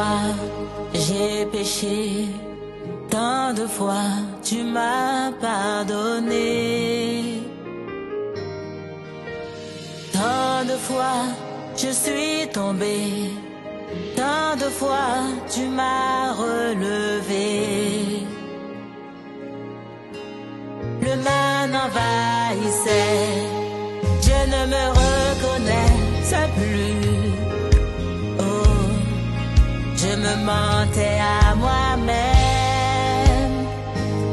fois j'ai péché, tant de fois tu m'as pardonné. Tant de fois je suis tombé, tant de fois tu m'as relevé. Le mal m'envahissait, je ne me reconnaissais plus. Oh, je me mentais à moi-même,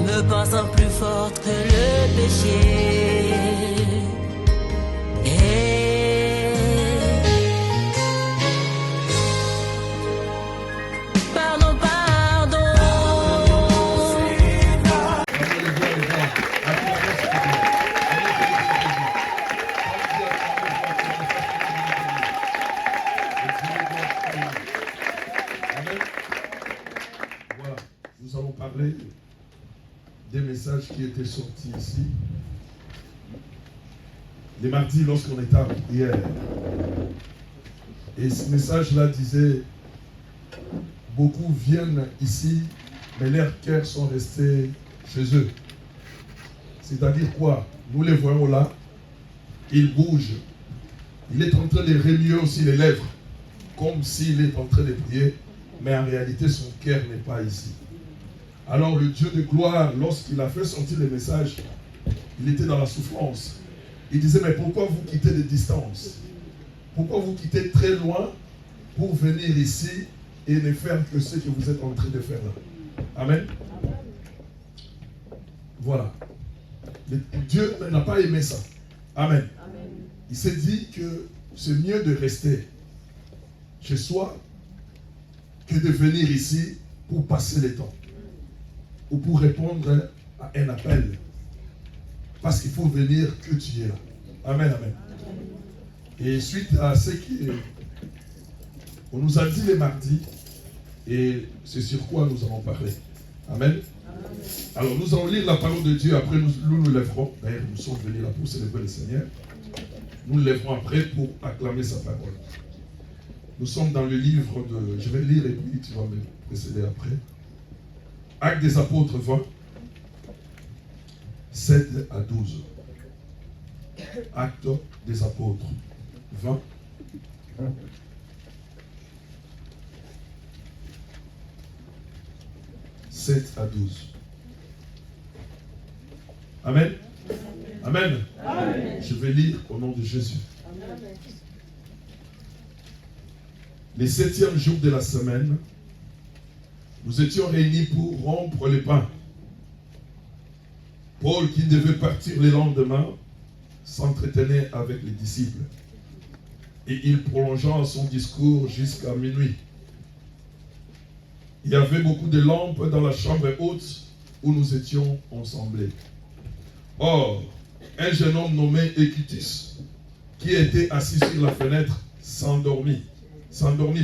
me pensant plus forte que le péché. Pardon, pardon. Voilà, nous allons parler des messages qui étaient sortis ici les mardis lorsqu'on était à prière. Et ce message-là disait: beaucoup viennent ici, mais leurs cœurs sont restés chez eux. C'est-à-dire quoi? Nous les voyons là, ils bougent. Il est en train de remuer aussi les lèvres, comme s'il est en train de prier, mais en réalité son cœur n'est pas ici. Alors le Dieu de gloire, lorsqu'il a fait sortir le message, il était dans la souffrance. Il disait: mais pourquoi vous quittez des distances? Pourquoi vous quittez très loin pour venir ici et ne faire que ce que vous êtes en train de faire là? Amen. Voilà. Dieu n'a pas aimé ça. Amen. Il s'est dit que c'est mieux de rester chez soi que de venir ici pour passer le temps ou pour répondre à un appel. Parce qu'il faut venir que tu es là. Amen, amen. Et suite à ce qu'on nous a dit les mardis, et c'est sur quoi nous allons parler. Amen. Alors nous allons lire la parole de Dieu, après nous lèverons. D'ailleurs, nous sommes venus là pour célébrer le Seigneur. Nous lèverons après pour acclamer sa parole. Nous sommes dans le livre de... Je vais lire et puis tu vas me précéder après. Actes des apôtres 20, 7 à 12. Actes des apôtres 20. « 7 à 12. Amen. Amen. Amen. Je vais lire au nom de Jésus. Amen. Les 7e jour de la semaine, nous étions réunis pour rompre les pains. Paul, qui devait partir le lendemain, s'entretenait avec les disciples. Et il prolongea son discours jusqu'à minuit. Il y avait beaucoup de lampes dans la chambre haute où nous étions ensemblés. Or, un jeune homme nommé Équitus, qui était assis sur la fenêtre, s'endormit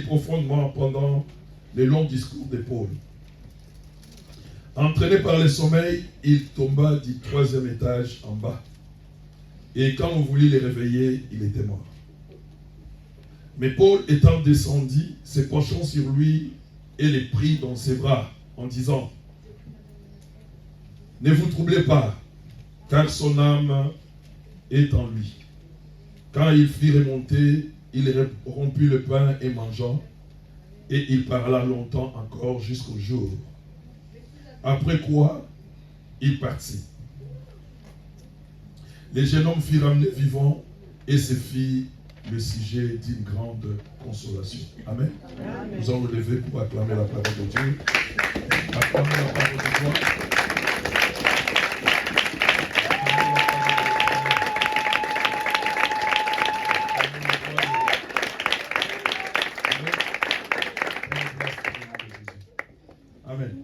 profondément pendant les longs discours de Paul. Entraîné par le sommeil, il tomba du 3e étage en bas. Et quand on voulut le réveiller, il était mort. Mais Paul, étant descendu, se penchant sur lui et le prit dans ses bras en disant: ne vous troublez pas, car son âme est en lui. Quand il fit remonter, il rompit le pain et mangea, et il parla longtemps encore jusqu'au jour. Après quoi, il partit. Les jeunes hommes furent ramenés vivants et se fit le sujet d'une grande consolation. Amen. Amen. Nous allons nous lever pour acclamer la parole de Dieu. Acclamer la parole de Dieu. Amen.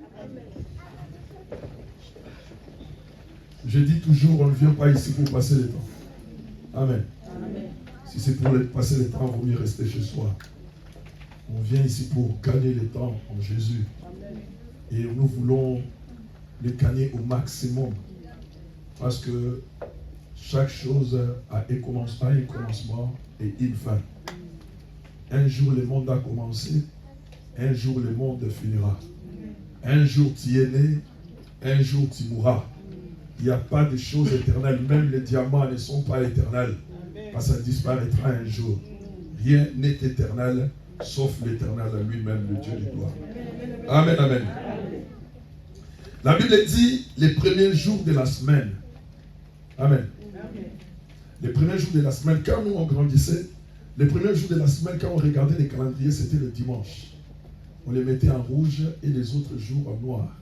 Je dis toujours, on ne vient pas ici pour passer le temps. Amen. Amen. Si c'est pour passer le temps, il vaut mieux rester chez soi. On vient ici pour gagner le temps en Jésus. Amen. Et nous voulons le gagner au maximum. Parce que chaque chose a un commencement et une fin. Un jour, le monde a commencé. un jour le monde finira. Un jour tu es né, un jour tu mourras. Il n'y a pas de choses éternelles. Même les diamants ne sont pas éternels. Parce que ça disparaîtra un jour. Rien n'est éternel, sauf l'éternel à lui-même, le Dieu de gloire. Amen, amen. La Bible dit les premiers jours de la semaine. Amen. Les premiers jours de la semaine, quand nous on grandissait, les premiers jours de la semaine, quand on regardait les calendriers, c'était le dimanche. On les mettait en rouge et les autres jours en noir.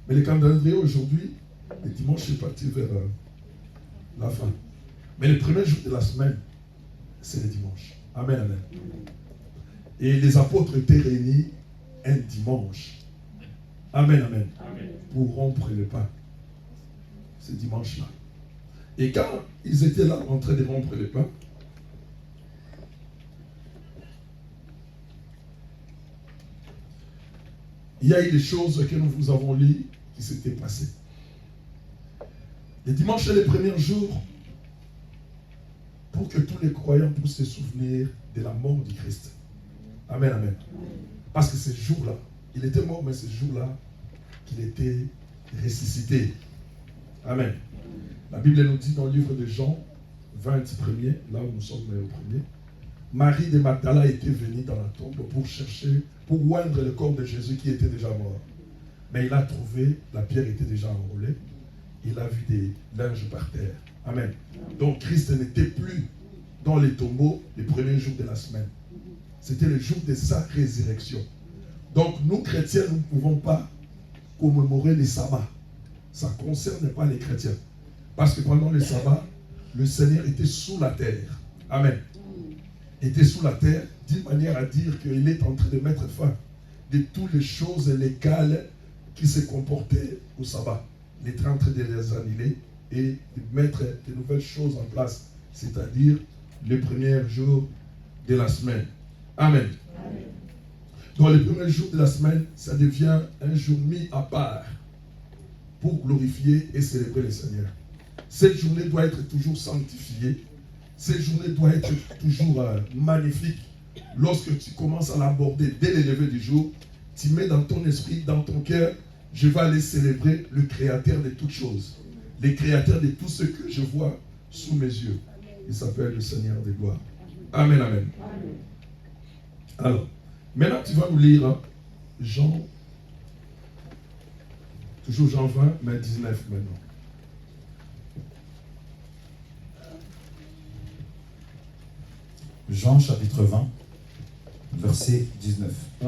Mais les calendriers aujourd'hui, le dimanche est parti vers la fin. Mais les premiers jours de la semaine, c'est le dimanche. Amen, amen. Et les apôtres étaient réunis un dimanche. Amen, amen. Pour rompre le pain. Ce dimanche-là. Et quand ils étaient là en train de rompre le pain, il y a eu des choses que nous vous avons lues qui s'étaient passées. Les dimanches et les premiers jours, pour que tous les croyants puissent se souvenir de la mort du Christ. Amen, amen. Parce que ce jour-là, il était mort, mais ce jour-là, qu'il était ressuscité. Amen. La Bible nous dit dans le livre de Jean, 21er, là où nous sommes au premier, Marie de Magdala était venue dans la tombe pour chercher, pour oindre le corps de Jésus qui était déjà mort. Mais il a trouvé, la pierre était déjà enroulée, il a vu des linges par terre. Amen. Donc Christ n'était plus dans les tombeaux les premiers jours de la semaine. C'était le jour de sa résurrection. Donc nous chrétiens, nous ne pouvons pas commémorer les sabbats. Ça ne concerne pas les chrétiens. Parce que pendant le sabbat, le Seigneur était sous la terre. Amen. Était sous la terre d'une manière à dire qu'il est en train de mettre fin de toutes les choses légales qui se comportaient au sabbat. Il est en train de les annuler et de mettre de nouvelles choses en place, c'est-à-dire les premiers jours de la semaine. Amen. Amen. Dans les premiers jours de la semaine, ça devient un jour mis à part pour glorifier et célébrer le Seigneur. Cette journée doit être toujours sanctifiée. Cette journée doit être toujours magnifique. Lorsque tu commences à l'aborder dès le lever du jour, tu mets dans ton esprit, dans ton cœur, je vais aller célébrer le Créateur de toutes choses. Le Créateur de tout ce que je vois sous mes yeux. Il s'appelle le Seigneur des gloires. Amen, amen. Alors, maintenant tu vas nous lire Jean, toujours Jean 20, mais 19 maintenant. Jean chapitre 20, verset 19. Ah.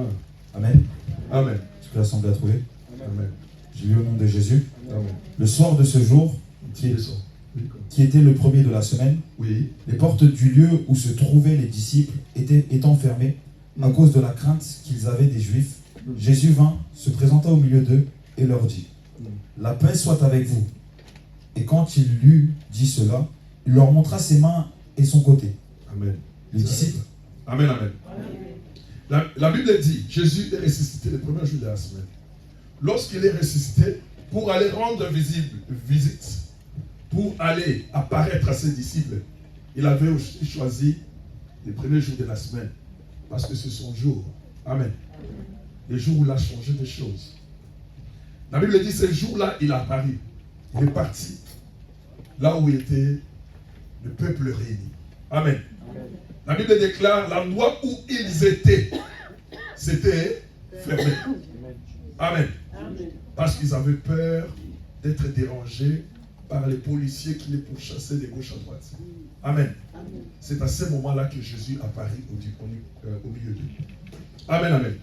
Amen. Amen. Est-ce que l'Assemblée a trouvé? Amen. J'ai lu au nom de Jésus. Amen. Le soir de ce jour, qui était le premier de la semaine, oui. Les portes du lieu où se trouvaient les disciples étant fermées à cause de la crainte qu'ils avaient des Juifs, Jésus vint, se présenta au milieu d'eux et leur dit, la paix soit avec vous. Et quand il eut dit cela, il leur montra ses mains et son côté. Amen. Les disciples. Amen, amen. La Bible dit, Jésus est ressuscité le premier jour de la semaine. Lorsqu'il est ressuscité, pour aller rendre visite, pour aller apparaître à ses disciples, il avait aussi choisi les premiers jours de la semaine, parce que c'est son jour. Amen. Le jour où il a changé des choses. La Bible dit, ce jour-là, il a apparu. Il est parti là où était le peuple réuni. Amen. La Bible déclare l'endroit où ils étaient, c'était fermé. Amen. Parce qu'ils avaient peur d'être dérangés par les policiers qui les pourchassaient de gauche à droite. Amen. C'est à ce moment-là que Jésus apparaît au milieu d'eux. Amen, amen.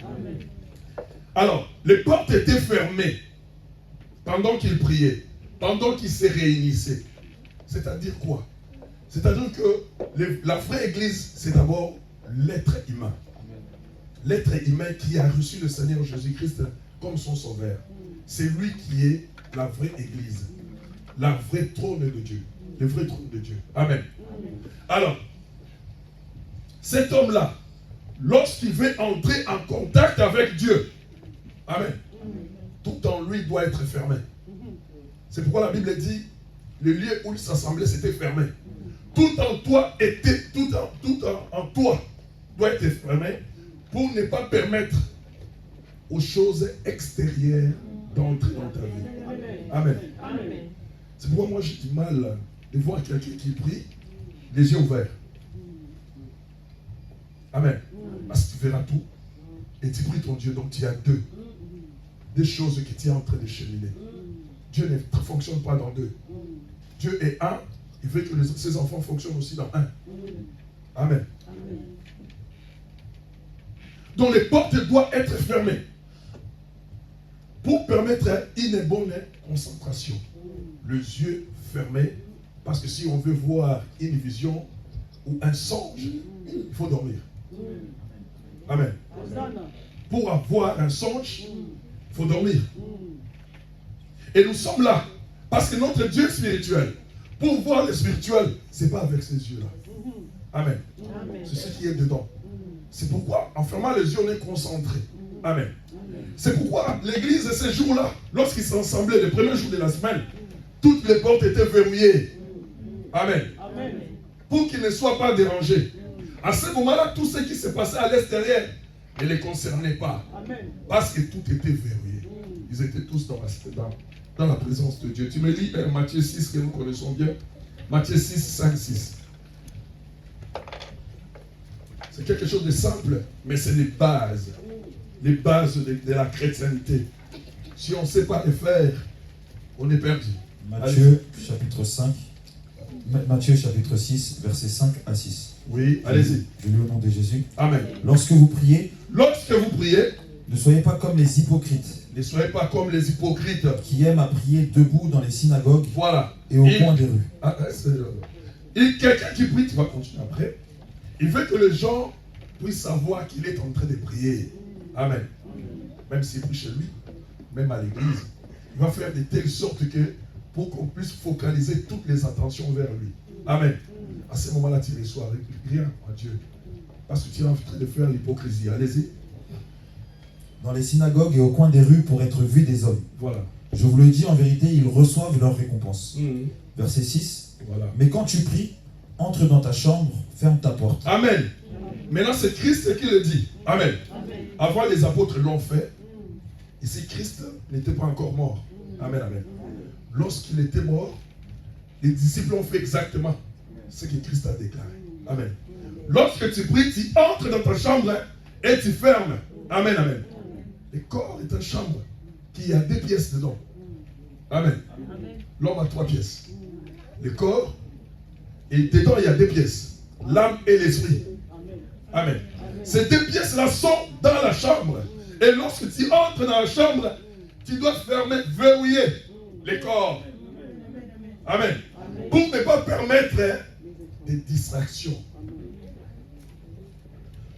Alors, les portes étaient fermées pendant qu'ils priaient, pendant qu'ils se réunissaient. C'est-à-dire quoi? C'est-à-dire que la vraie église, c'est d'abord l'être humain. L'être humain qui a reçu le Seigneur Jésus-Christ comme son sauveur. C'est lui qui est la vraie église. La vraie trône de Dieu. Le vrai trône de Dieu. Amen. Alors, cet homme-là, lorsqu'il veut entrer en contact avec Dieu, amen, tout en lui doit être fermé. C'est pourquoi la Bible dit, le lieu où il s'assemblait, c'était fermé. Tout en toi doit être fermé pour ne pas permettre aux choses extérieures d'entrer dans ta vie. Amen. C'est pourquoi moi j'ai du mal de voir quelqu'un qui prie les yeux ouverts. Amen. Parce que tu verras tout et tu pries ton Dieu. Donc tu as deux choses que tu es en train de cheminer. Dieu ne fonctionne pas dans deux. Dieu est un. Il veut que ses enfants fonctionnent aussi dans un. Amen. Donc les portes doivent être fermées pour permettre une bonne concentration. Les yeux fermés, parce que si on veut voir une vision ou un songe, il faut dormir. Amen. Pour avoir un songe, il faut dormir. Et nous sommes là, parce que notre Dieu spirituel, pour voir le spirituel, ce n'est pas avec ces yeux-là. Amen. C'est ce qui est dedans. C'est pourquoi, en fermant les yeux, on est concentré. Amen. C'est pourquoi l'église, ces jours-là, lorsqu'ils s'assemblaient, les premiers jours de la semaine, toutes les portes étaient verrouillées. Amen. Pour qu'ils ne soient pas dérangés. À ce moment-là, tout ce qui se passait à l'extérieur ne les concernait pas. Parce que tout était verrouillé. Ils étaient tous dans la présence de Dieu. Tu me lis Matthieu 6 que nous connaissons bien. Matthieu 6, 5, 6. C'est quelque chose de simple, mais c'est les bases. Les bases de la chrétienté. Si on ne sait pas les faire, on est perdu. Matthieu chapitre 5. Matthieu chapitre 6, versets 5 à 6. Oui, allez-y. Je lis au nom de Jésus. Amen. Lorsque vous priez, ne soyez pas comme les hypocrites. Ne soyez pas comme les hypocrites qui aiment à prier debout dans les synagogues et au coin des rues. Quelqu'un qui prie, tu vas continuer après. Il veut que les gens puissent savoir qu'il est en train de prier. Amen. Même s'il prie chez lui, même à l'église, il va faire de telle sorte que pour qu'on puisse focaliser toutes les attentions vers lui. Amen. À ce moment-là, tu reçois rien à Dieu. Parce que tu es en train de faire l'hypocrisie. Allez-y. Dans les synagogues et au coin des rues pour être vus des hommes. Voilà. Je vous le dis en vérité, ils reçoivent leur récompense. Verset 6. Voilà. Mais quand tu pries, entre dans ta chambre, ferme ta porte. Amen. Maintenant, c'est Christ qui le dit. Amen. Avant, les apôtres l'ont fait. Ici, Christ n'était pas encore mort. Amen, amen. Lorsqu'il était mort, les disciples ont fait exactement ce que Christ a déclaré. Amen. Lorsque tu pries, tu entres dans ta chambre et tu fermes. Amen, amen. Le corps est une chambre qui a 2 pièces dedans. Amen. L'homme a 3 pièces. Le corps, et dedans il y a 2 pièces. L'âme et l'esprit. Amen. Ces 2 pièces-là sont dans la chambre. Et lorsque tu entres dans la chambre, tu dois fermer, verrouiller les corps. Amen. Pour ne pas permettre des distractions.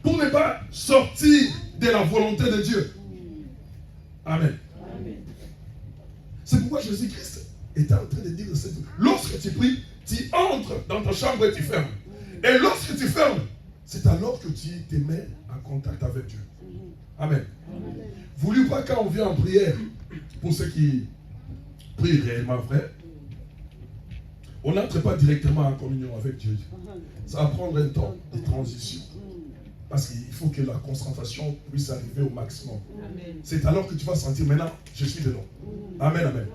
Pour ne pas sortir de la volonté de Dieu. Amen. C'est pourquoi Jésus-Christ était en train de dire lorsque tu pries, tu entres dans ta chambre et tu fermes. Et lorsque tu fermes, c'est alors que tu te mets en contact avec Dieu. Amen. Voulez pas quand on vient en prière, pour ceux qui prient réellement vrai, on n'entre pas directement en communion avec Dieu. Ça va prendre un temps de transition. Parce qu'il faut que la concentration puisse arriver au maximum. C'est alors que tu vas sentir maintenant, je suis dedans. Amen, amen.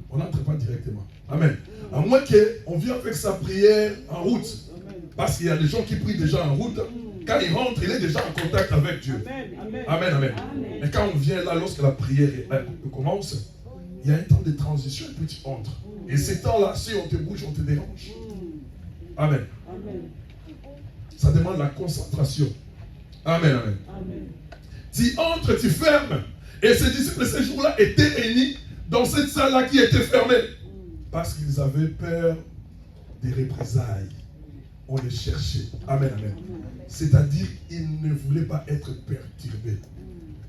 On n'entre pas directement. Amen. À moins qu'on vienne avec sa prière en route. Parce qu'il y a des gens qui prient déjà en route. Quand il rentre, il est déjà en contact avec Dieu. Amen, amen. Mais quand on vient là, lorsque la prière commence, il y a un temps de transition et puis tu entres. Et ces temps-là, si on te bouge, on te dérange. Amen. Ça demande la concentration. Amen, amen. Tu entres, tu fermes. Et ces disciples, ces jours-là, étaient réunis dans cette salle-là qui était fermée. Parce qu'ils avaient peur des représailles. On les cherchait. Amen, amen. C'est-à-dire, ils ne voulaient pas être perturbés.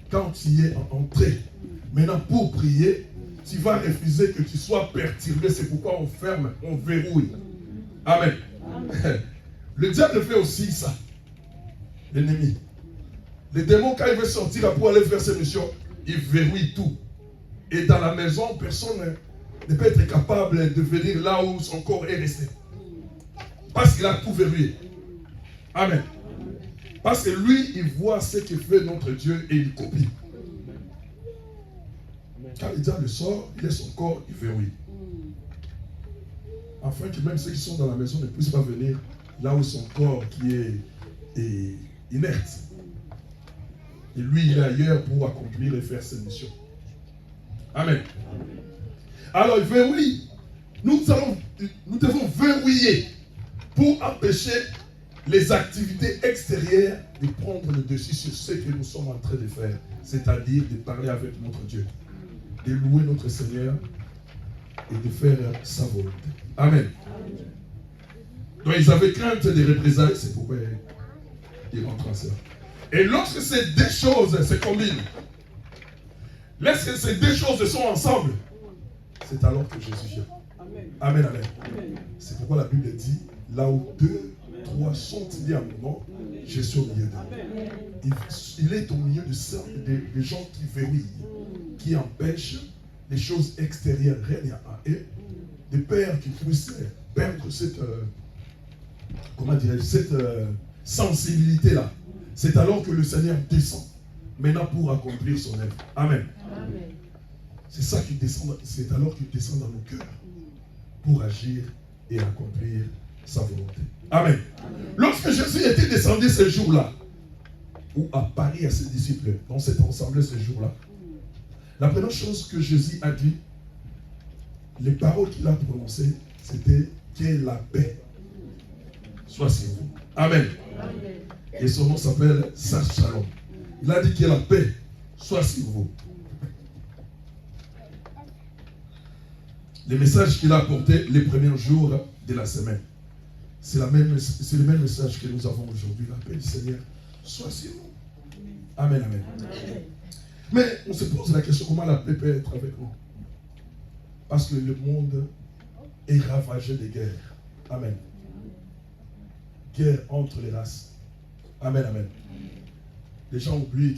Quand tu es entré, maintenant pour prier, tu vas refuser que tu sois perturbé. C'est pourquoi on ferme, on verrouille. Amen. Le diable fait aussi ça. L'ennemi. Le démon, quand il veut sortir pour aller faire ses missions, il verrouille tout. Et dans la maison, personne ne peut être capable de venir là où son corps est resté. Parce qu'il a tout verrouillé. Amen. Parce que lui, il voit ce que fait notre Dieu et il copie. Quand le diable sort, il laisse son corps, il verrouille. Afin que même ceux qui sont dans la maison ne puissent pas venir là où son corps qui est inerte. Et lui, il est ailleurs pour accomplir et faire ses missions. Amen. Alors, il verrouille. Nous devons verrouiller pour empêcher les activités extérieures de prendre le dessus sur ce que nous sommes en train de faire. C'est-à-dire de parler avec notre Dieu, de louer notre Seigneur et de faire sa volonté. Amen. Donc ils avaient crainte des représailles, c'est pourquoi ils rentrent en ça. Et lorsque ces deux choses se combinent, lorsque ces deux choses sont ensemble, c'est alors que Jésus vient. Amen, amen. C'est pourquoi la Bible dit, là où 2, 3 sont liés à mon nom, je suis au milieu d'eux. Il est au milieu des gens qui verrouillent, qui empêchent les choses extérieures règnent à eux, des pères qui puissent perdre cette, cette sensibilité-là. C'est alors que le Seigneur descend, maintenant pour accomplir son œuvre. Amen. Amen. C'est ça qui descend, c'est alors qu'il descend dans nos cœurs pour agir et accomplir sa volonté. Amen. Amen. Lorsque Jésus était descendu ce jour-là, ou à Paris à ses disciples, dans cette assemblée ce jour-là, la première chose que Jésus a dit, les paroles qu'il a prononcées, c'était que la paix soit sur vous. Amen. Amen. Et son nom s'appelle Sar Shalom. Il a dit que la paix soit sur vous. Les messages qu'il a apportés les premiers jours de la semaine, c'est le même message que nous avons aujourd'hui. La paix du Seigneur soit sur vous. Amen, amen. Amen. Mais on se pose la question, comment la paix peut être avec nous? Parce que le monde est ravagé de guerres. Amen. Guerre entre les races. Amen, amen. Les gens oublient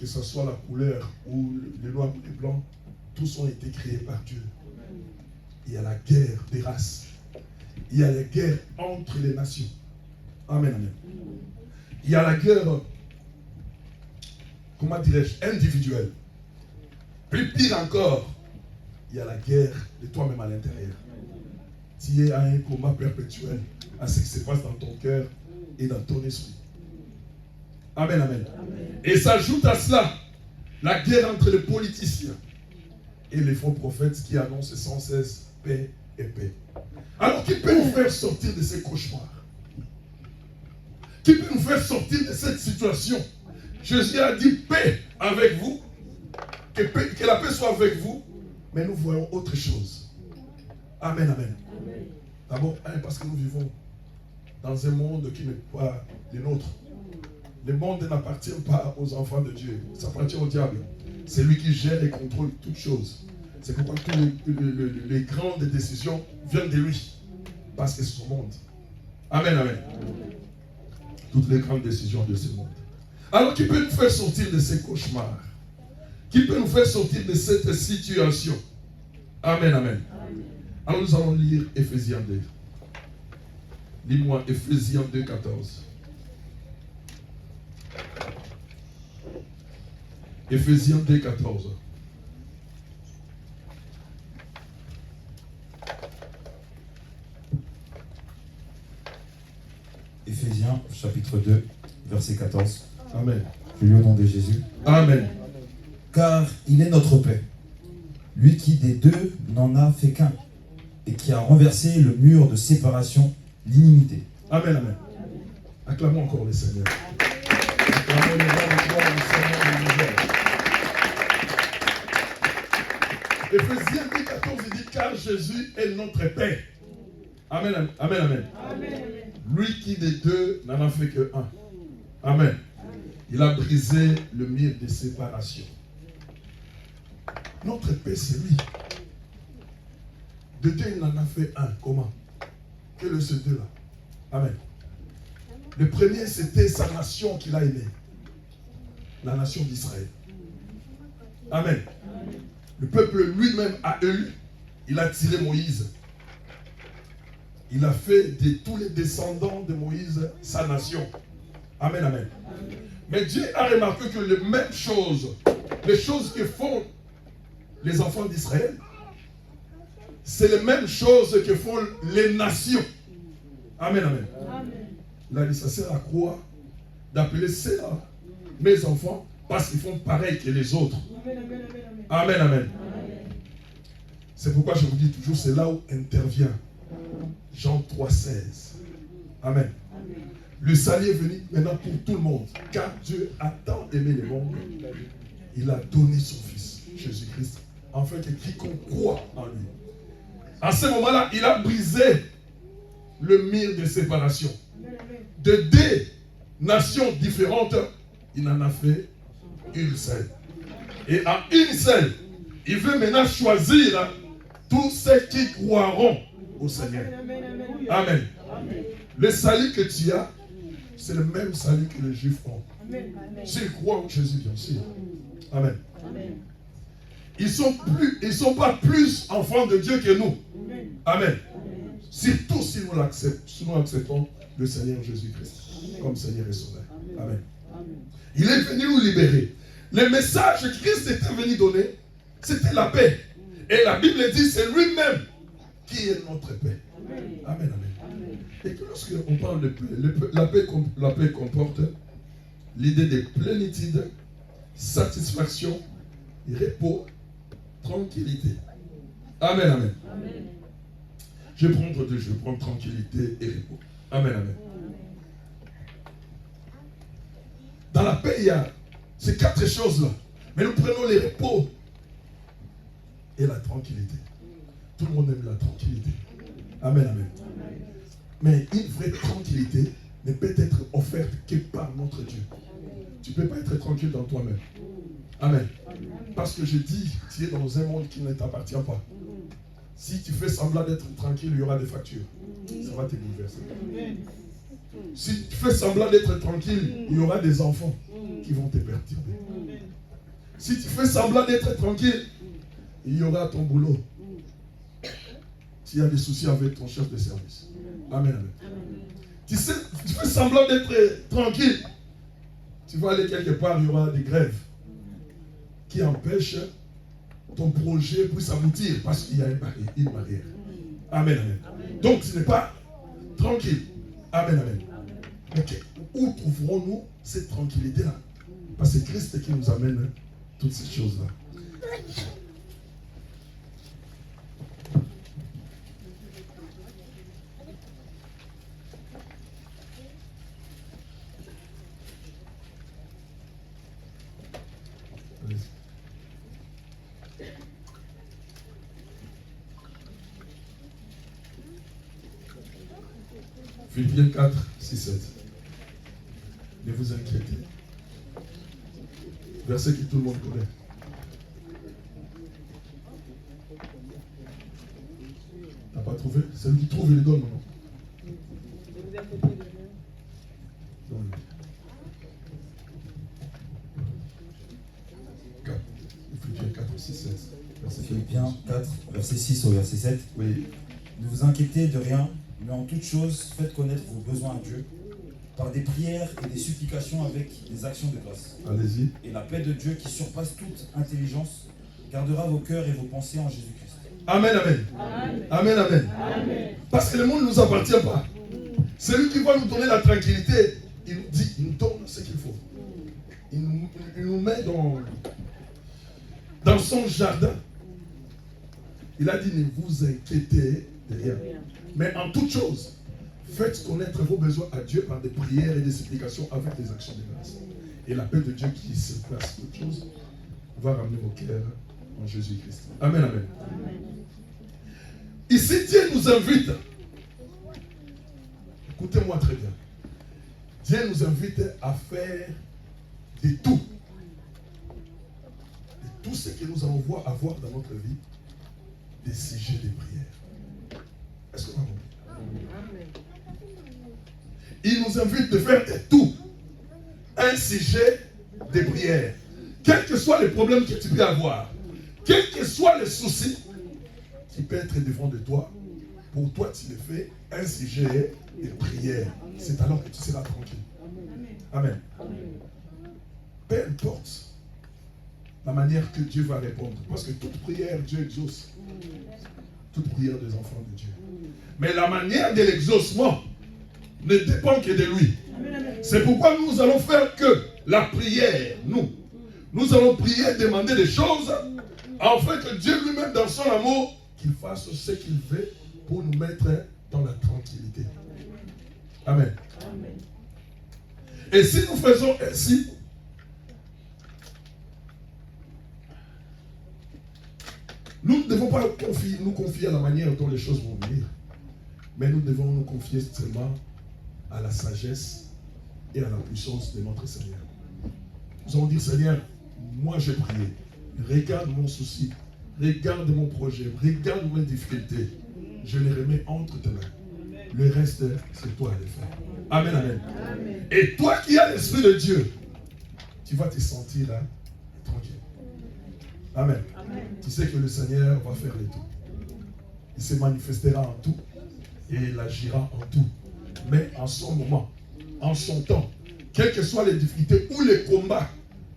que ce soit la couleur ou les noirs ou les blancs, tous ont été créés par Dieu. Il y a la guerre des races. Il y a la guerre entre les nations. Amen, amen. Il y a la guerre, comment dirais-je, individuelle. Plus pire encore, il y a la guerre de toi-même à l'intérieur. Tu es à un combat perpétuel à ce qui se passe dans ton cœur et dans ton esprit. Amen, amen. Amen. Et s'ajoute à cela la guerre entre les politiciens et les faux prophètes qui annoncent sans cesse paix et paix. Alors qui peut nous faire sortir de ces cauchemars? Qui peut nous faire sortir de cette situation? Jésus a dit paix avec vous, que la paix soit avec vous, mais nous voyons autre chose. Amen, amen. Amen. D'abord, parce que nous vivons dans un monde qui n'est pas le nôtre. Le monde n'appartient pas aux enfants de Dieu, ça appartient au diable. C'est lui qui gère et contrôle toutes choses. C'est pourquoi les grandes décisions viennent de lui. Parce que c'est son monde. Amen, amen. Toutes les grandes décisions de ce monde. Alors, qui peut nous faire sortir de ces cauchemars? Qui peut nous faire sortir de cette situation? Amen, amen. Alors, nous allons lire Ephésiens 2. Lis-moi Ephésiens 2, 14. Ephésiens 2, 14. Ephésiens chapitre 2, verset 14. Amen. Je lis au nom de Jésus. Amen. Car il est notre paix, lui qui des deux n'en a fait qu'un, et qui a renversé le mur de séparation, l'inimité. Amen, amen. Acclamons encore le Seigneur. Acclamons le Seigneur de l'univers. Ephésiens 2, 14, il dit car Jésus est notre paix. Amen, amen, amen. Amen. Lui qui des deux n'en a fait que un. Amen. Il a brisé le mur de séparation. Notre paix, c'est lui. De deux, il en a fait un. Comment? Quel est ce deux-là? Amen. Le premier, c'était sa nation qu'il a aimée. La nation d'Israël. Amen. Le peuple lui-même a élu. Il a tiré Moïse. Il a fait de tous les descendants de Moïse sa nation. Amen, amen. Mais Dieu a remarqué que les mêmes choses, les choses que font les enfants d'Israël, c'est les mêmes choses que font les nations. Amen, amen. Il a dit, ça sert à quoi d'appeler cela mes enfants parce qu'ils font pareil que les autres. Amen, amen. C'est pourquoi je vous dis toujours, c'est là où intervient Jean 3,16. Amen. Le salut est venu maintenant pour tout le monde. Car Dieu a tant aimé le monde, il a donné son Fils, Jésus-Christ, afin que quiconque croit en lui. À ce moment-là, il a brisé le mur de séparation. De deux nations différentes, il en a fait une seule. Et à une seule, il veut maintenant choisir tous ceux qui croiront au Seigneur. Amen. Le salut que tu as, c'est le même salut que les Juifs ont. S'ils croient en Jésus, bien sûr. Amen. Ils ne sont pas plus enfants de Dieu que nous. Amen. Surtout si nous acceptons le Seigneur Jésus-Christ comme Seigneur et Sauveur. Amen. Il est venu nous libérer. Le message que Christ était venu donner, c'était la paix. Et la Bible dit, c'est lui-même qui est notre paix. Amen, amen. Et que lorsqu'on parle de paix, la paix comporte l'idée de plénitude, satisfaction, repos, tranquillité. Amen, amen. Je vais prendre deux, je vais prendre tranquillité et repos. Amen, amen. Dans la paix, il y a ces quatre choses-là. Mais nous prenons les repos et la tranquillité. Tout le monde aime la tranquillité. Amen, amen. Mais une vraie tranquillité ne peut être offerte que par notre Dieu. Tu ne peux pas être tranquille dans toi-même. Amen. Parce que je dis, tu es dans un monde qui ne t'appartient pas. Si tu fais semblant d'être tranquille, il y aura des factures. Ça va te bouleverser. Si tu fais semblant d'être tranquille, il y aura des enfants qui vont te perturber. Si tu fais semblant d'être tranquille, il y aura ton boulot. S'il y a des soucis avec ton chef de service. Amen, amen. Tu fais semblant d'être tranquille. Tu vas aller quelque part, il y aura des grèves qui empêchent ton projet puisse aboutir parce qu'il y a une barrière. Amen, amen. Donc ce n'est pas tranquille. Amen, amen. Ok. Où trouverons-nous cette tranquillité-là? Parce que c'est Christ qui nous amène toutes ces choses-là. Philippiens 4, 6, 7. Ne vous inquiétez. Verset que tout le monde connaît. T'as pas trouvé? Celui qui trouve, il le donne, non? Donne-le. 4. Philippiens 4, 6, 7. Philippiens 4, verset 6 au verset 7. Oui. Ne vous inquiétez de rien, mais en toute chose, faites connaître vos besoins à Dieu, par des prières et des supplications avec des actions de grâce. Allez-y. Et la paix de Dieu qui surpasse toute intelligence, gardera vos cœurs et vos pensées en Jésus-Christ. Amen, amen. Amen, amen. Parce que le monde ne nous appartient pas. Celui qui va nous donner la tranquillité, il nous dit, il nous donne ce qu'il faut. Il nous met dans son jardin. Il a dit, ne vous inquiétez de rien. Mais en toute chose, faites connaître vos besoins à Dieu par des prières et des supplications avec des actions de grâce. Et la paix de Dieu qui surpasse toute chose va ramener vos cœurs en Jésus-Christ. Amen, amen. Ici, Dieu nous invite. Écoutez-moi très bien. Dieu nous invite à faire de tout. De tout ce que nous allons avoir dans notre vie, des sujets de prière. Est-ce que vous comprenez? Il nous invite de faire de tout un sujet de prière. Quel que soit le problème que tu peux avoir, quel que soit le souci qui peut être devant de toi, pour toi tu le fais un sujet de prière. C'est alors que tu seras tranquille. Amen. Peu importe la manière que Dieu va répondre. Parce que toute prière, Dieu exauce. Toute prière des enfants de Dieu. Mais la manière de l'exaucement ne dépend que de lui. C'est pourquoi nous allons faire que la prière, nous allons prier, demander des choses, afin que Dieu lui-même, dans son amour, qu'il fasse ce qu'il veut pour nous mettre dans la tranquillité. Amen. Et si nous faisons ainsi, nous ne devons pas nous confier à la manière dont les choses vont venir, mais nous devons nous confier seulement à la sagesse et à la puissance de notre Seigneur. Nous allons dire, Seigneur, moi j'ai prié, regarde mon souci, regarde mon projet, regarde mes difficultés, je les remets entre tes mains. Le reste, c'est toi à le faire. Amen, amen. Et toi qui as l'Esprit de Dieu, tu vas te sentir là, tranquille. Amen. Tu sais que le Seigneur va faire le tout. Il se manifestera en tout et il agira en tout. Mais en son moment, en son temps, quelles que soient les difficultés ou les combats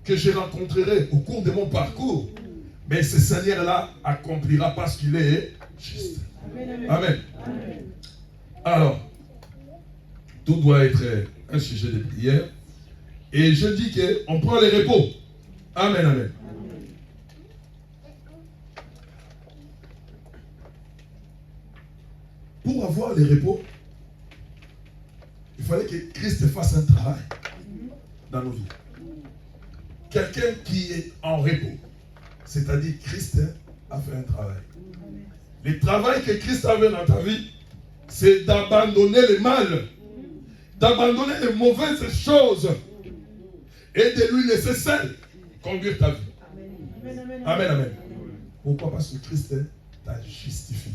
que je rencontrerai au cours de mon parcours, mais ce Seigneur-là accomplira parce qu'il est juste. Amen. Alors, tout doit être un sujet de prière. Et je dis qu'on prend les repos. Amen, amen. Pour avoir les repos, il fallait que Christ fasse un travail dans nos vies. Quelqu'un qui est en repos, c'est-à-dire Christ a fait un travail. Le travail que Christ a fait dans ta vie, c'est d'abandonner le mal, d'abandonner les mauvaises choses et de lui laisser seul conduire ta vie. Amen, amen. Pourquoi? Parce que Christ t'a justifié.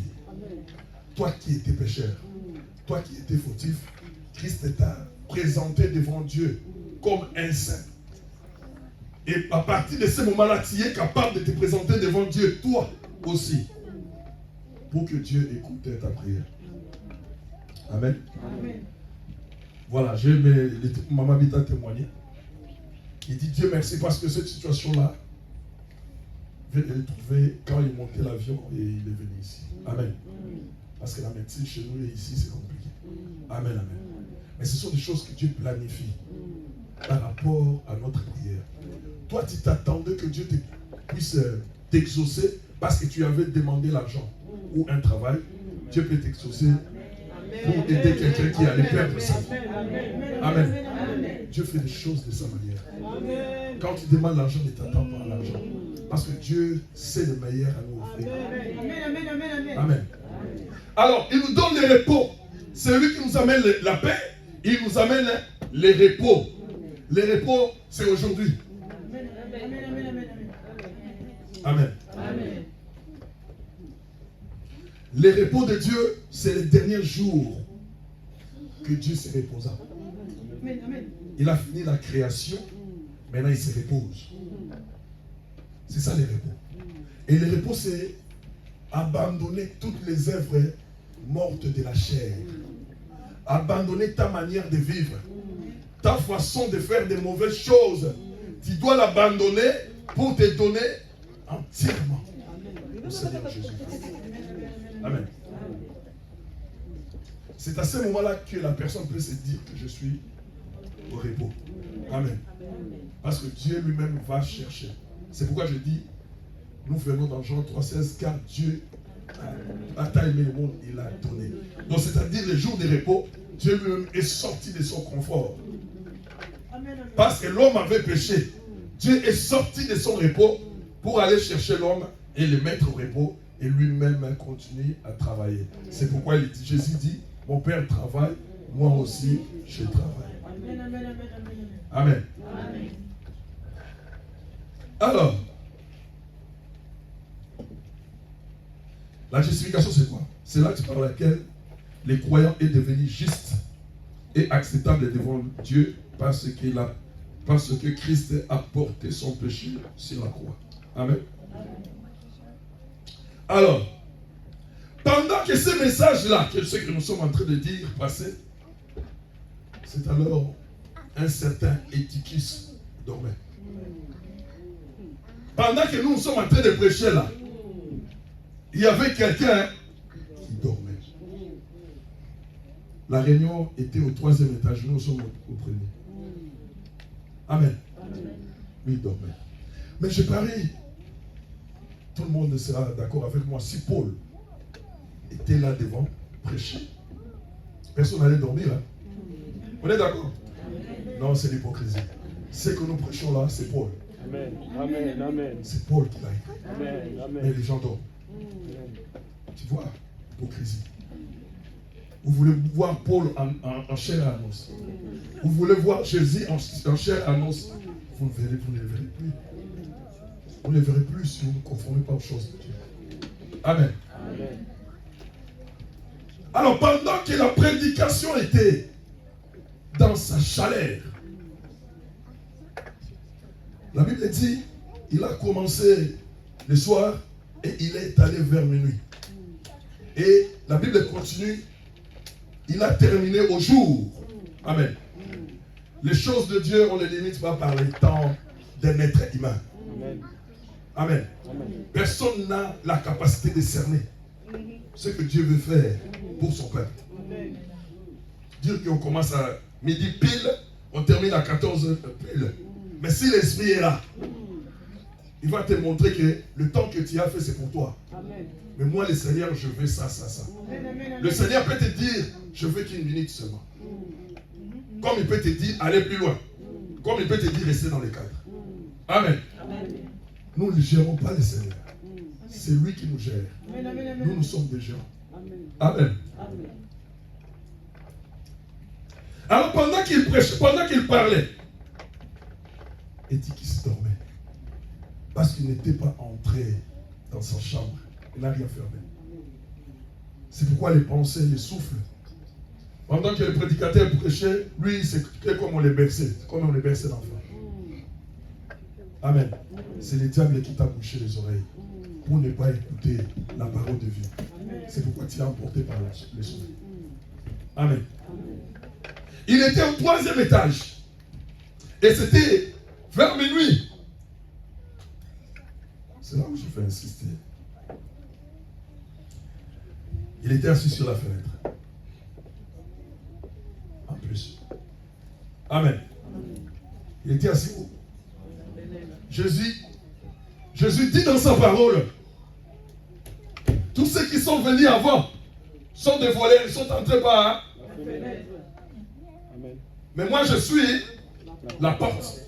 Toi qui étais pécheur, toi qui étais fautif, Christ t'a présenté devant Dieu comme un saint. Et à partir de ce moment-là, tu es capable de te présenter devant Dieu, toi aussi, pour que Dieu écoute ta prière. Amen. Amen. Voilà, Maman Bita a témoigné. Il dit Dieu merci parce que cette situation-là, je l'ai trouvée quand il montait l'avion et il est venu ici. Amen. Parce que la médecine chez nous et ici, c'est compliqué. Amen, amen. Mais ce sont des choses que Dieu planifie par rapport à notre prière. Toi, tu t'attendais que Dieu puisse t'exaucer parce que tu avais demandé l'argent ou un travail. Dieu peut t'exaucer pour aider quelqu'un qui allait perdre sa vie. Amen. Dieu fait des choses de sa manière. Quand tu demandes l'argent, ne t'attends pas à l'argent. Parce que Dieu sait le meilleur à nous offrir. Amen. Alors, il nous donne les repos. C'est lui qui nous amène la paix. Il nous amène les repos. Les repos, c'est aujourd'hui. Amen. Les repos de Dieu, c'est les derniers jours que Dieu se reposa. Il a fini la création, maintenant il se repose. C'est ça les repos. Et les repos, c'est abandonner toutes les œuvres mortes de la chair. Abandonner ta manière de vivre. Ta façon de faire des mauvaises choses. Tu dois l'abandonner pour te donner entièrement au Seigneur Jésus. Amen. C'est à ce moment-là que la personne peut se dire que je suis au repos. Amen. Parce que Dieu lui-même va chercher. C'est pourquoi je dis, nous venons dans Jean 3,16, car Dieu a tant aimé le monde, il a donné. Donc c'est-à-dire les jours de repos, Dieu lui-même est sorti de son confort. Parce que l'homme avait péché. Dieu est sorti de son repos pour aller chercher l'homme et le mettre au repos et lui-même continue à travailler. C'est pourquoi Jésus dit, mon Père travaille, moi aussi je travaille. Amen. Alors, la justification c'est quoi? C'est l'acte par lequel les croyants est devenu juste et acceptable devant Dieu parce que Christ a porté son péché sur la croix. Amen. Alors, pendant que ce message-là, que ce que nous sommes en train de dire, passait, c'est alors un certain Éticus dormait. Pendant que nous sommes en train de prêcher là, il y avait quelqu'un qui dormait. La réunion était au 3e étage, nous sommes au 1er. Amen. Lui, il dormait. Mais je parie, tout le monde sera d'accord avec moi, si Paul était là devant, prêcher, personne n'allait dormir. Hein? On est d'accord? Non, c'est l'hypocrisie. Ce que nous prêchons là, c'est Paul. Amen. Amen. Amen. C'est Paul qui l'a écrit. Amen. Amen. Mais les gens dorment. Tu vois, hypocrisie. Vous voulez voir Paul en chair et en os. Vous voulez voir Jésus en chair et en os. Vous ne le verrez plus. Vous ne le verrez plus si vous ne conformez pas aux choses de Dieu. Amen. Amen. Alors pendant que la prédication était dans sa chaleur, la Bible dit, il a commencé le soir et il est allé vers minuit. Et la Bible continue, il a terminé au jour. Amen. Les choses de Dieu, on ne les limite pas par les temps d'un être humain. Amen. Amen. Amen. Personne n'a la capacité de cerner ce que Dieu veut faire pour son peuple. Dire qu'on commence à midi pile, on termine à 14h pile. Mais si l'esprit est là, il va te montrer que le temps que tu as fait, c'est pour toi. Amen. Mais moi, le Seigneur, je veux ça, ça, ça. Le Seigneur peut te dire, je veux qu'une minute seulement. Comme il peut te dire, allez plus loin. Comme il peut te dire, restez dans les cadres. Amen. Nous ne gérons pas le Seigneur. C'est lui qui nous gère. Nous sommes des gens. Amen. Alors pendant qu'il prêchait, pendant qu'il parlait, Éticus dormait. Parce qu'il n'était pas entré dans sa chambre. Il n'a rien fermé. C'est pourquoi les pensées, les souffles. Pendant que le prédicateur prêchait, lui, c'est comme on les berçait. Comme on les berçait l'enfant. Amen. C'est le diable qui t'a bouché les oreilles pour ne pas écouter la parole de vie. C'est pourquoi tu es emporté par les souffles. Amen. Il était au 3e étage. Et c'était vers minuit. C'est là où je fais insister. Il était assis sur la fenêtre. En plus. Amen. Il était assis où? Jésus dit dans sa parole, tous ceux qui sont venus avant sont des voleurs, ils sont entrés par la fenêtre. Mais moi je suis la porte.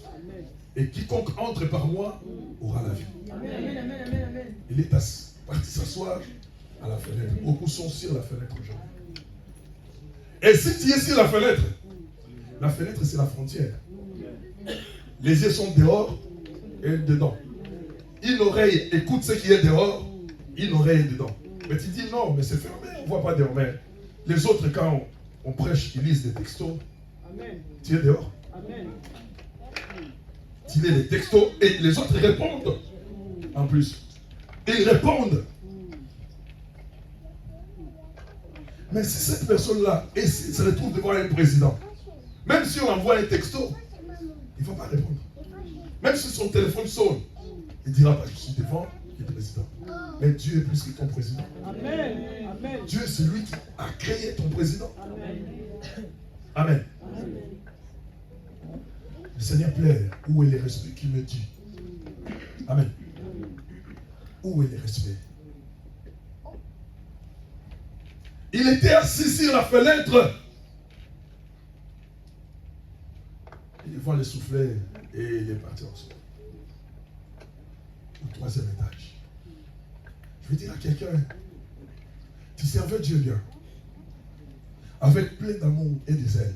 Et quiconque entre par moi aura la vie. Il est parti s'asseoir à la fenêtre. Beaucoup sont sur la fenêtre aujourd'hui. Et si tu es sur la fenêtre c'est la frontière. Les yeux sont dehors et dedans. Une oreille écoute ce qui est dehors, une oreille est dedans. Mais tu dis non, mais c'est fermé, on ne voit pas dehors. Mais les autres, quand on prêche, ils lisent des textos. Tu es dehors. Tu lis les textos et les autres répondent. En plus. Ils répondent. Mais si cette personne-là se retrouve devant un président, même si on envoie un texto, il ne va pas répondre. Même si son téléphone sonne, il ne dira pas, je suis devant le président. Mais Dieu est plus que ton président. Amen. Amen. Dieu, c'est lui qui a créé ton président. Amen. Le Seigneur plaît. Où est le respect qu'il me dit? Amen. Où est le respect? Il était assis sur la fenêtre. Il voit le soufflet et il est parti ensuite. Au 3e étage. Je veux dire à quelqu'un, tu servais Dieu bien, avec plein d'amour et de zèle.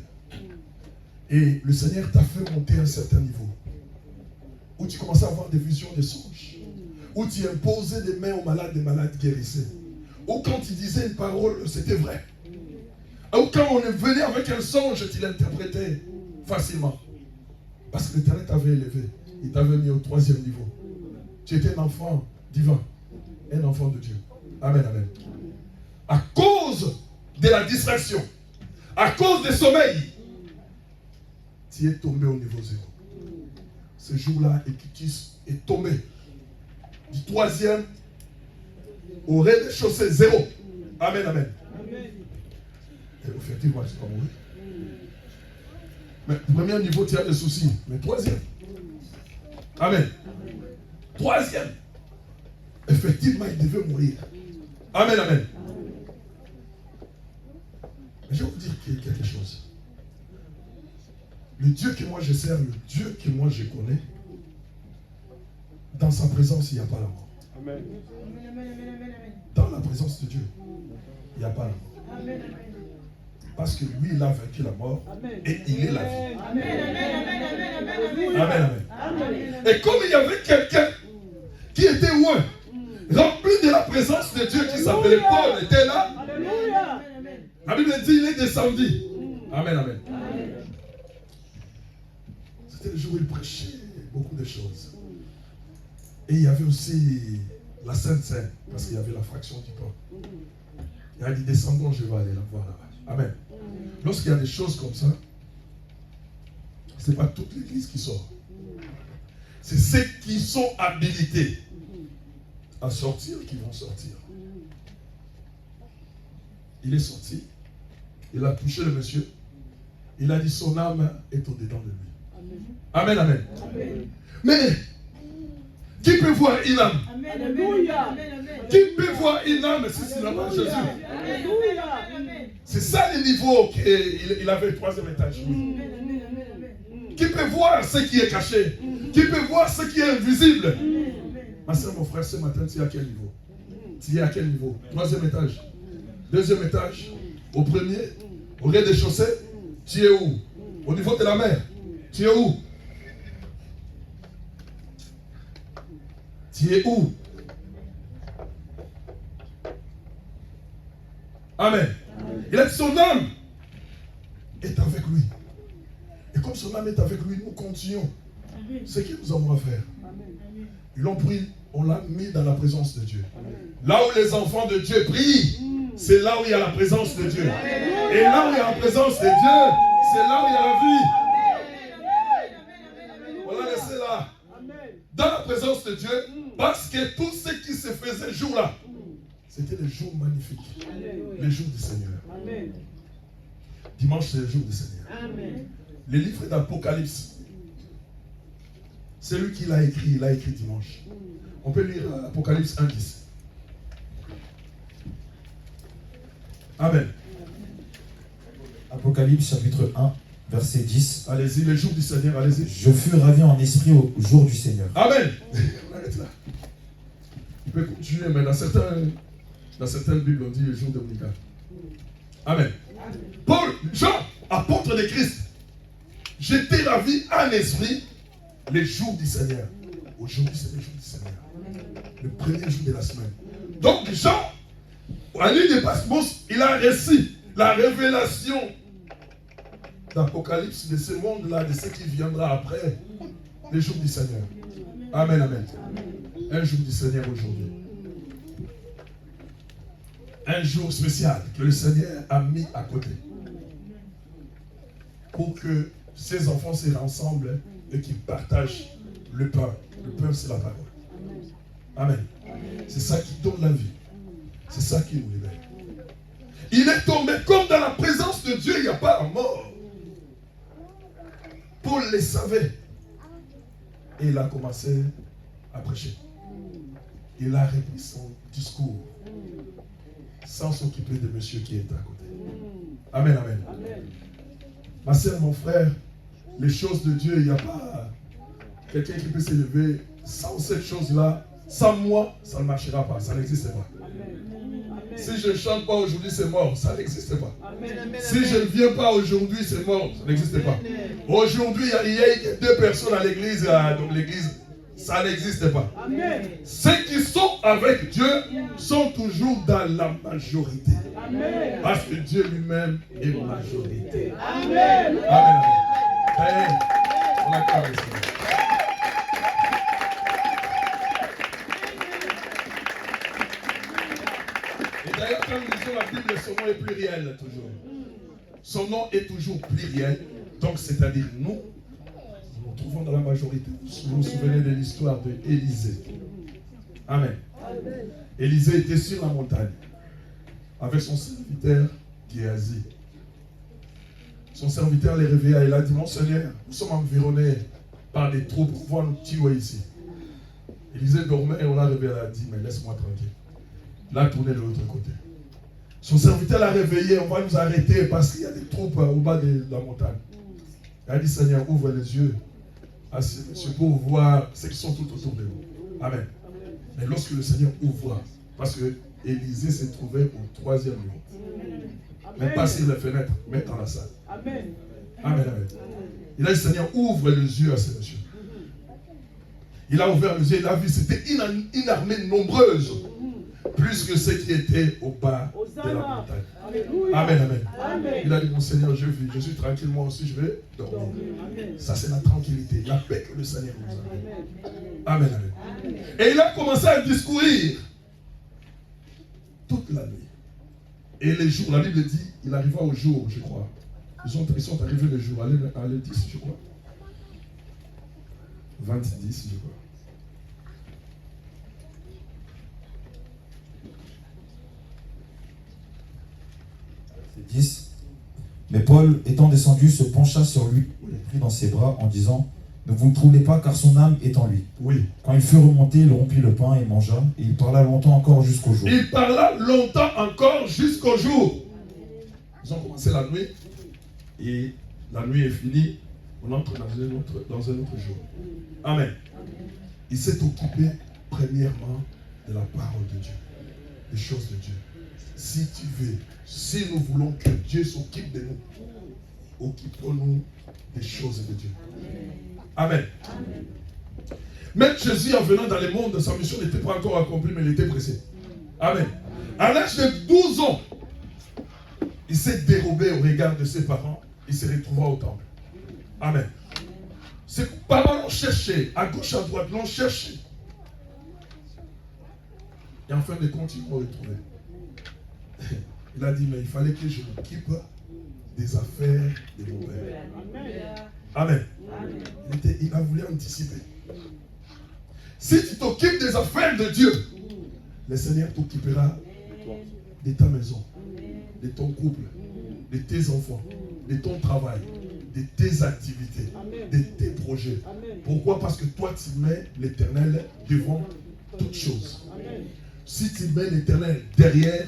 Et le Seigneur t'a fait monter à un certain niveau, où tu commençais à avoir des visions, des songes, où tu imposais des mains aux malades, des malades guérissaient. Ou quand tu disais une parole, c'était vrai. Ou quand on venait avec un songe, tu l'interprétais facilement. Parce que l'Éternel t'avait élevé. Il t'avait mis au 3e niveau. Tu étais un enfant divin. Un enfant de Dieu. Amen, amen. À cause de la distraction, à cause du sommeil, tu es tombé au niveau 0. Ce jour-là, Équitis est tombé. Du 3e au rez-de-chaussée 0. Amen, amen. Et effectivement, je ne suis pas mauvais. Mais premier niveau, tu as des soucis. Mais 3e. Amen. 3e. Effectivement, il devait mourir. Amen, amen. Mais je vais vous dire quelque chose. Le Dieu que moi je sers, le Dieu que moi je connais, dans sa présence, il n'y a pas la mort. Amen. Dans la présence de Dieu, il n'y a pas la mort. Parce que lui, il a vaincu la mort et il est la vie. Amen, amen. Et comme il y avait quelqu'un qui était loin, rempli de la présence de Dieu, qui s'appelait Paul, était là. La Bible dit il est descendu. Amen, amen. C'était le jour où il prêchait beaucoup de choses. Et il y avait aussi la Sainte Seine, parce qu'il y avait la fraction du pain. Il a dit descendons, je vais aller la voir là-bas. Amen. Lorsqu'il y a des choses comme ça, ce n'est pas toute l'église qui sort. C'est ceux qui sont habilités à sortir qui vont sortir. Il est sorti, il a touché le monsieur, il a dit son âme est au-dedans de lui. Amen, amen. Amen. Mais qui peut voir une âme? Alléluia. Qui peut voir une âme si ce n'est pas Jésus? C'est ça le niveau qu'il avait au 3e étage. Qui peut voir ce qui est caché? Qui peut voir ce qui est invisible? Ma soeur, mon frère, ce matin, tu es à quel niveau? Tu es à quel niveau? 3e étage, 2e étage, au premier, au rez-de-chaussée, tu es où? Au niveau de la mer, tu es où? Tu es où? Amen. Il a dit son âme est avec lui. Et comme son âme est avec lui, nous continuons ce que nous avons à faire. Ils l'ont pris, on l'a mis dans la présence de Dieu. Là où les enfants de Dieu prient, c'est là où il y a la présence de Dieu. Et là où il y a la présence de Dieu, c'est là où il y a la vie. On l'a laissé là. Dans la présence de Dieu, parce que tout ce qui se faisait ce jour-là, c'était les jours magnifiques, les jours du Seigneur. Dimanche, c'est le jour du Seigneur. Le livre d'Apocalypse, c'est lui qui l'a écrit, il l'a écrit dimanche. On peut lire Apocalypse 1:10. Amen. Apocalypse chapitre 1, verset 10. Allez-y, le jour du Seigneur, allez-y. Je fus ravi en esprit au jour du Seigneur. Amen. On arrête là. On peut continuer, mais dans certaines Bibles, on dit le jour dominical. Amen. Paul, Jean, apôtre de Christ, j'étais ravi en esprit les jours du Seigneur. Aujourd'hui, c'est le jour du Seigneur. Le premier jour de la semaine. Donc, Jean, à l'île de Patmos, il a reçu la révélation d'Apocalypse de ce monde-là, de ce qui viendra après les jours du Seigneur. Amen, amen. Un jour du Seigneur aujourd'hui. Un jour spécial que le Seigneur a mis à côté. Pour que ses enfants se rassemblent et qu'ils partagent le pain. Le pain, c'est la parole. Amen. C'est ça qui donne la vie. C'est ça qui nous libère. Il est tombé comme dans la présence de Dieu, il n'y a pas la mort. Paul le savait. Et il a commencé à prêcher. Il a repris son discours sans s'occuper de monsieur qui est à côté. Amen, amen. Ma soeur, mon frère, les choses de Dieu, il n'y a pas quelqu'un qui peut s'élever sans cette chose-là. Sans moi, ça ne marchera pas, ça n'existe pas. Si je ne chante pas aujourd'hui, c'est mort, ça n'existe pas. Si je ne viens pas aujourd'hui, c'est mort, ça n'existe pas. Aujourd'hui, il y a 2 personnes à l'église, donc l'église, ça n'existe pas. Ceux qui sont avec Dieu sont toujours dans la majorité. Parce que Dieu lui-même est majorité. Amen. Amen. Amen. On acclame le Seigneur. Et d'ailleurs, quand nous lisons la Bible, son nom est pluriel toujours. Son nom est toujours pluriel. Donc, c'est-à-dire, nous nous trouvons dans la majorité. Vous vous souvenez de l'histoire d'Élisée. Amen. Élisée était sur la montagne avec son serviteur Géasi. Son serviteur les réveilla et il a dit, mon Seigneur, nous sommes environnés par des troupes, on va nous tuer ici. Élisée dormait et on l'a réveillé, elle a dit, mais laisse-moi tranquille. Il a tourné de l'autre côté. Son serviteur l'a réveillé, on va nous arrêter parce qu'il y a des troupes au bas de la montagne. Il a dit, Seigneur, ouvre les yeux à ces messieurs pour voir ceux qui sont tout autour de nous. Amen. Mais lorsque le Seigneur ouvre, parce que Élisée se trouvait au 3e niveau. Même pas sur les fenêtres, mais dans la salle. Amen. Amen, amen. Il a dit, Seigneur, ouvre les yeux à ces messieurs. Il a ouvert les yeux, il a vu, c'était une armée nombreuse. Plus que ceux qui étaient au bas de la montagne. Amen, amen, amen. Il a dit, mon Seigneur, je vis, je suis tranquille, moi aussi je vais dormir. Ça c'est la tranquillité, la paix que le Seigneur nous a. Amen, amen. Et il a commencé à discourir toute la nuit. Et les jours, la Bible dit, il arriva au jour, je crois. Ils sont arrivés le jour, allez 10, je crois. 20, 10, je crois. C'est 10. Mais Paul, étant descendu, se pencha sur lui, le prit dans ses bras en disant, ne vous troublez pas, car son âme est en lui. Oui. Quand il fut remonté, il rompit le pain et mangea, et il parla longtemps encore jusqu'au jour. Il parla longtemps encore jusqu'au jour. Ils ont commencé la nuit, et la nuit est finie, on entre dans un autre jour. Amen. Il s'est occupé premièrement de la parole de Dieu, des choses de Dieu. Si tu veux, si nous voulons que Dieu s'occupe de nous, occupons-nous des choses de Dieu. Amen. Même Jésus, en venant dans le monde, sa mission n'était pas encore accomplie, mais il était pressé. Amen. À l'âge de 12 ans, il s'est dérobé au regard de ses parents, il se retrouva au temple. Amen. Ses parents l'ont cherché, à gauche, à droite, l'ont cherché. Et en fin de compte, ils l'ont retrouvé. Il a dit, mais il fallait que je m'occupe des affaires de mon père. Amen. Il a voulu anticiper. Si tu t'occupes des affaires de Dieu, le Seigneur t'occupera de ta maison, de ton couple, de tes enfants, de ton travail, de tes activités, de tes projets. Pourquoi? Parce que toi, tu mets l'Éternel devant toutes choses. Si tu mets l'Éternel derrière,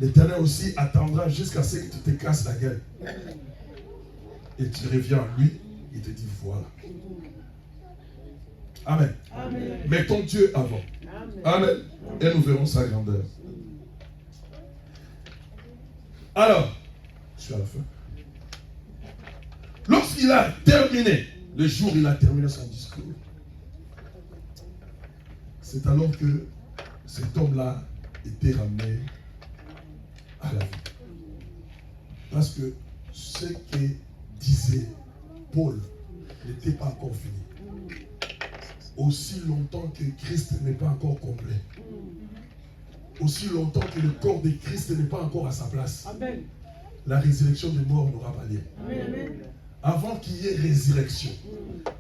l'Éternel aussi attendra jusqu'à ce que tu te casses la gueule. Et tu reviens à lui, il te dit voilà. Amen. Amen. Mettons Dieu avant. Amen. Amen. Et nous verrons sa grandeur. Alors, je suis à la fin. Lorsqu'il a terminé, le jour où il a terminé son discours, c'est alors que cet homme-là était ramené à la vie. Parce que ce que disait Paul n'était pas encore fini. Aussi longtemps que Christ n'est pas encore complet, aussi longtemps que le corps de Christ n'est pas encore à sa place, Amen. La résurrection des morts n'aura pas lieu. Amen. Avant qu'il y ait résurrection,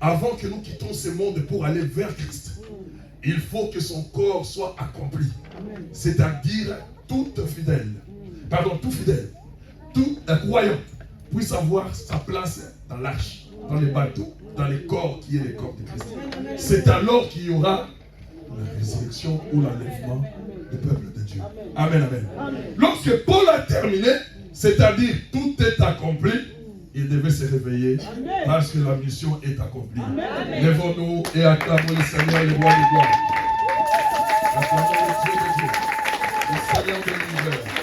avant que nous quittions ce monde pour aller vers Christ, il faut que son corps soit accompli. C'est-à-dire tout fidèle, tout croyant puisse avoir sa place dans l'arche, dans les bateaux, dans les corps qui est le corps de Christ. C'est alors qu'il y aura la résurrection ou l'enlèvement du peuple de Dieu. Amen, amen. Lorsque Paul a terminé, c'est-à-dire tout est accompli, il devait se réveiller parce que la mission est accomplie. Lèvons-nous et acclamons le Seigneur, le roi de gloire. Acclamons le Dieu de Dieu, le Seigneur de l'univers.